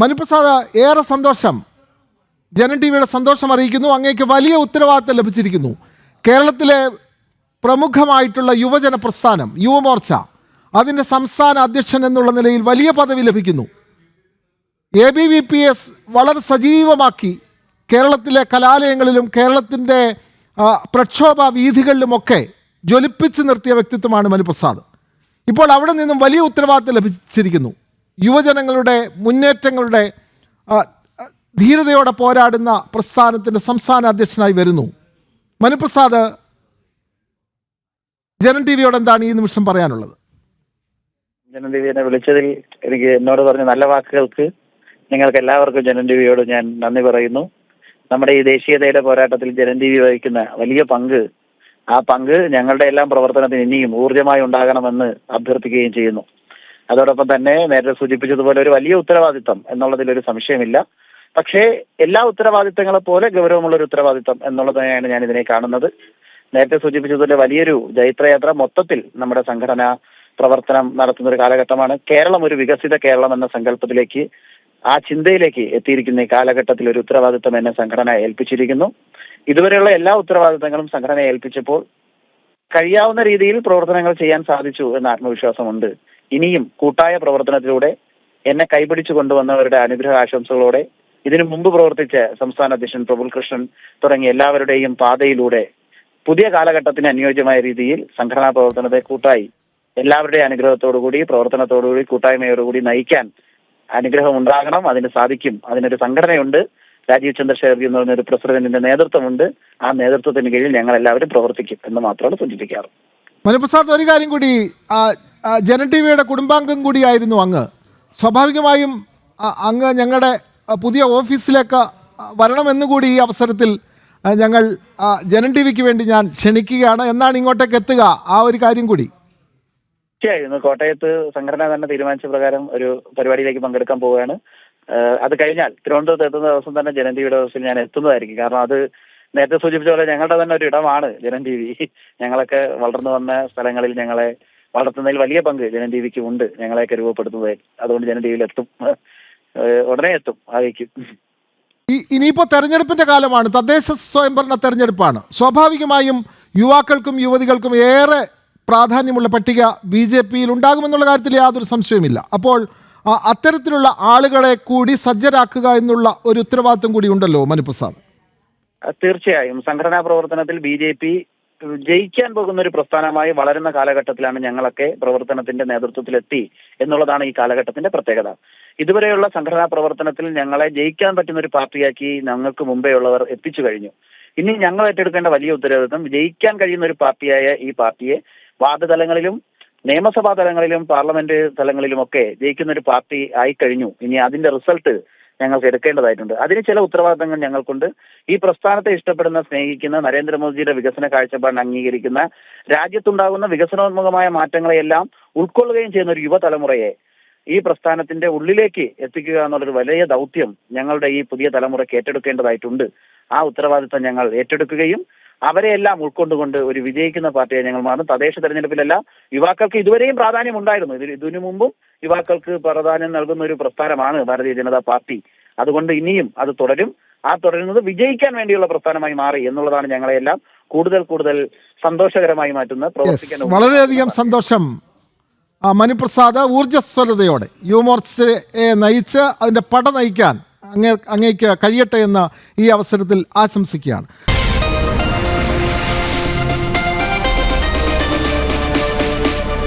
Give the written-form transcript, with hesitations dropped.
മനുപ്രസാദ്, ഏറെ സന്തോഷം. ജനം ടി വിയുടെ സന്തോഷം അറിയിക്കുന്നു. അങ്ങേക്ക് വലിയ ഉത്തരവാദിത്തം ലഭിച്ചിരിക്കുന്നു. കേരളത്തിലെ പ്രമുഖമായിട്ടുള്ള യുവജന പ്രസ്ഥാനം യുവമോർച്ച, അതിൻ്റെ സംസ്ഥാന അധ്യക്ഷൻ എന്നുള്ള നിലയിൽ വലിയ പദവി ലഭിക്കുന്നു. ABVPS വളരെ സജീവമാക്കി കേരളത്തിലെ കലാലയങ്ങളിലും കേരളത്തിൻ്റെ പ്രക്ഷോഭ വീഥികളിലുമൊക്കെ ജ്വലിപ്പിച്ച് നിർത്തിയ വ്യക്തിത്വമാണ് മനുപ്രസാദ്. ഇപ്പോൾ അവിടെ നിന്നും വലിയ ഉത്തരവാദിത്തം ലഭിച്ചിരിക്കുന്നു. യുവജനങ്ങളുടെ മുന്നേറ്റങ്ങളുടെ ധീരതയോടെ പോരാടുന്ന പ്രസ്ഥാനത്തിൻ്റെ സംസ്ഥാന അധ്യക്ഷനായി വരുന്നു. മനുപ്രസാദ്, ജനം ടി വിയോട് എന്താണ് ഈ നിമിഷം പറയാനുള്ളത്? ജനം ടി വിയെ വിളിച്ചതിൽ എന്നോട് പറഞ്ഞ നല്ല വാക്കുകൾക്ക് നിങ്ങൾക്ക് എല്ലാവർക്കും ജനം ടി വിയോട് ഞാൻ നന്ദി പറയുന്നു. നമ്മുടെ ഈ ദേശീയതയുടെ പോരാട്ടത്തിൽ ജനം ടി വി വഹിക്കുന്ന വലിയ പങ്ക്, ആ പങ്ക് ഞങ്ങളുടെ എല്ലാം പ്രവർത്തനത്തിന് ഇനിയും ഊർജ്ജമായി ഉണ്ടാകണമെന്ന് അഭ്യർത്ഥിക്കുകയും ചെയ്യുന്നു. അതോടൊപ്പം തന്നെ നേരത്തെ സൂചിപ്പിച്ചതുപോലെ ഒരു വലിയ ഉത്തരവാദിത്തം എന്നുള്ളതിലൊരു സംശയമില്ല. പക്ഷേ എല്ലാ ഉത്തരവാദിത്തങ്ങളെ പോലെ ഗൗരവമുള്ള ഒരു ഉത്തരവാദിത്തം എന്നുള്ളതിനെയാണ് ഞാൻ ഇതിനെ കാണുന്നത്. നേരത്തെ സൂചിപ്പിച്ചതുപോലെ വലിയൊരു ജൈത്രയാത്ര മൊത്തത്തിൽ നമ്മുടെ സംഘടന പ്രവർത്തനം നടത്തുന്ന ഒരു കാലഘട്ടമാണ്. കേരളം ഒരു വികസിത കേരളം എന്ന സങ്കല്പത്തിലേക്ക്, ആ ചിന്തയിലേക്ക് എത്തിയിരിക്കുന്ന ഈ കാലഘട്ടത്തിൽ ഒരു ഉത്തരവാദിത്തം എന്നെ സംഘടന ഏൽപ്പിച്ചിരിക്കുന്നു. ഇതുവരെയുള്ള എല്ലാ ഉത്തരവാദിത്തങ്ങളും സംഘടന ഏൽപ്പിച്ചപ്പോൾ കഴിയാവുന്ന രീതിയിൽ പ്രവർത്തനങ്ങൾ ചെയ്യാൻ സാധിച്ചു എന്ന ആത്മവിശ്വാസമുണ്ട്. ഇനിയും കൂട്ടായ പ്രവർത്തനത്തിലൂടെ എന്നെ കൈപിടിച്ചു കൊണ്ടുവന്നവരുടെ അനുഗ്രഹ ആശംസകളോടെ ഇതിനു മുമ്പ് പ്രവർത്തിച്ച സംസ്ഥാന അധ്യക്ഷൻ പ്രഫുൽ കൃഷ്ണൻ തുടങ്ങിയ എല്ലാവരുടെയും പാതയിലൂടെ പുതിയ കാലഘട്ടത്തിന് അനുയോജ്യമായ രീതിയിൽ സംഘടനാ പ്രവർത്തനത്തെ കൂട്ടായി എല്ലാവരുടെയും അനുഗ്രഹത്തോടുകൂടി പ്രവർത്തനത്തോടുകൂടി കൂട്ടായ്മയോടുകൂടി നയിക്കാൻ അനുഗ്രഹം ഉണ്ടാകണം. അതിന് സാധിക്കും. അതിനൊരു സംഘടനയുണ്ട്. രാജീവ് ചന്ദ്രശേഖർ എന്ന് പറഞ്ഞൊരു പ്രസിഡന്റിന്റെ നേതൃത്വമുണ്ട്. ആ നേതൃത്വത്തിന് കീഴിൽ ഞങ്ങൾ എല്ലാവരും പ്രവർത്തിക്കും എന്ന് മാത്രമാണ് സൂചിപ്പിക്കാറ്. മനുപ്രസാദ്, ഒരു കാര്യം കൂടി, ജനം ടി വിയുടെ കുടുംബാംഗം കൂടിയായിരുന്നു അങ്ങ്. സ്വാഭാവികമായും അങ്ങ് ഞങ്ങളുടെ പുതിയ ഓഫീസിലേക്ക് വരണമെന്നുകൂടി ഈ അവസരത്തിൽ ഞങ്ങൾ ജനം ടി വിക്ക് വേണ്ടി ഞാൻ ക്ഷണിക്കുകയാണ്. എന്നാണ് ഇങ്ങോട്ടേക്ക് എത്തുക? ആ ഒരു കാര്യം കൂടി. തീർച്ചയായും കോട്ടയത്ത് സംഘടന തന്നെ തീരുമാനിച്ച പ്രകാരം ഒരു പരിപാടിയിലേക്ക് പങ്കെടുക്കാൻ പോവുകയാണ്. അത് കഴിഞ്ഞാൽ തിരുവനന്തപുരത്ത് എത്തുന്ന ദിവസം തന്നെ ജനം ടി വിയുടെ ദിവസം ഞാൻ എത്തുന്നതായിരിക്കും. കാരണം അത് നേരത്തെ സൂചിപ്പിച്ച പോലെ ഞങ്ങളുടെ തന്നെ ഒരു ഇടമാണ് ജനം ടി വി. ഞങ്ങളൊക്കെ വളർന്നു വന്ന സ്ഥലങ്ങളിൽ ഞങ്ങളെ വളർത്തുന്നതിൽ വലിയ പങ്ക് ജനം ടി വിക്ക് ഉണ്ട്, ഞങ്ങളെയൊക്കെ രൂപപ്പെടുത്തുന്നതിൽ. അതുകൊണ്ട് ജനം ടി വിയിൽ എത്തും, ഉടനെ എത്തും, അറിയിക്കും. ഇനിയിപ്പോൾ തെരഞ്ഞെടുപ്പിന്റെ കാലമാണ്, തദ്ദേശ സ്വയംഭരണ തെരഞ്ഞെടുപ്പാണ്. സ്വാഭാവികമായും യുവാക്കൾക്കും യുവതികൾക്കും ഏറെ പ്രാധാന്യമുള്ള പട്ടിക BJPയിൽ ഉണ്ടാകുമെന്നുള്ള കാര്യത്തിൽ യാതൊരു സംശയവുമില്ല. അപ്പോൾ അത്തരത്തിലുള്ള ആളുകളെ കൂടി സജ്ജരാക്കുക എന്നുള്ള ഒരു ഉത്തരവാദിത്വം കൂടി ഉണ്ടല്ലോ മനുപ്രസാദ്. തീർച്ചയായും സംഘടനാ പ്രവർത്തനത്തിൽ BJP ജയിക്കാൻ പോകുന്ന ഒരു പ്രസ്ഥാനമായി വളരുന്ന കാലഘട്ടത്തിലാണ് ഞങ്ങളൊക്കെ പ്രവർത്തനത്തിന്റെ നേതൃത്വത്തിലെത്തി എന്നുള്ളതാണ് ഈ കാലഘട്ടത്തിന്റെ പ്രത്യേകത. ഇതുവരെയുള്ള സംഘടനാ പ്രവർത്തനത്തിൽ ഞങ്ങളെ ജയിക്കാൻ പറ്റുന്ന ഒരു പാർട്ടിയാക്കി ഞങ്ങൾക്ക് മുമ്പേ ഉള്ളവർ എത്തിച്ചു കഴിഞ്ഞു. ഇനി ഞങ്ങൾ ഏറ്റെടുക്കേണ്ട വലിയ ഉത്തരവാദിത്വം, ജയിക്കാൻ കഴിയുന്ന ഒരു പാർട്ടിയായ ഈ പാർട്ടിയെ വാർഡ് തലങ്ങളിലും നിയമസഭാ തലങ്ങളിലും പാർലമെന്റ് തലങ്ങളിലുമൊക്കെ ജയിക്കുന്ന ഒരു പാർട്ടി ആയിക്കഴിഞ്ഞു. ഇനി അതിന്റെ റിസൾട്ട് ഞങ്ങൾക്ക് എടുക്കേണ്ടതായിട്ടുണ്ട്. അതിന് ചില ഉത്തരവാദിത്തങ്ങൾ ഞങ്ങൾക്കുണ്ട്. ഈ പ്രസ്ഥാനത്തെ ഇഷ്ടപ്പെടുന്ന, സ്നേഹിക്കുന്ന, നരേന്ദ്രമോദിയുടെ വികസന കാഴ്ചപ്പാടിനെ അംഗീകരിക്കുന്ന, രാജ്യത്തുണ്ടാകുന്ന വികസനോന്മുഖമായ മാറ്റങ്ങളെയെല്ലാം ഉൾക്കൊള്ളുകയും ചെയ്യുന്ന ഒരു യുവതലമുറയെ ഈ പ്രസ്ഥാനത്തിന്റെ ഉള്ളിലേക്ക് എത്തിക്കുക എന്നുള്ളൊരു വലിയ ദൗത്യം ഞങ്ങളുടെ ഈ പുതിയ തലമുറയ്ക്ക് ഏറ്റെടുക്കേണ്ടതായിട്ടുണ്ട്. ആ ഉത്തരവാദിത്തം ഞങ്ങൾ ഏറ്റെടുക്കുകയും അവരെയെല്ലാം ഉൾക്കൊണ്ടുകൊണ്ട് ഒരു വിജയിക്കുന്ന പാർട്ടിയെ ഞങ്ങൾ മാറും. തദ്ദേശ തെരഞ്ഞെടുപ്പിലല്ല, യുവാക്കൾക്ക് ഇതുവരെയും പ്രാധാന്യം ഉണ്ടായിരുന്നു. ഇതിനു മുമ്പും യുവാക്കൾക്ക് പ്രാധാന്യം നൽകുന്ന ഒരു പ്രസ്ഥാനമാണ് ഭാരതീയ ജനതാ പാർട്ടി. അതുകൊണ്ട് ഇനിയും അത് തുടരും. ആ തുടരുന്നത് വിജയിക്കാൻ വേണ്ടിയുള്ള പ്രസ്ഥാനമായി മാറി എന്നുള്ളതാണ് ഞങ്ങളെല്ലാം കൂടുതൽ സന്തോഷകരമായി മാറ്റുന്ന പ്രവർത്തിക്കാൻ. വളരെയധികം സന്തോഷം മനുപ്രസാദ്. ഊർജ്ജസ്വലതയോടെ യുവമോർച്ചയെ നയിച്ച് അതിൻ്റെ പട നയിക്കാൻ അങ്ങേക്ക് കഴിയട്ടെ എന്ന് ഈ അവസരത്തിൽ ആശംസിക്കുകയാണ്.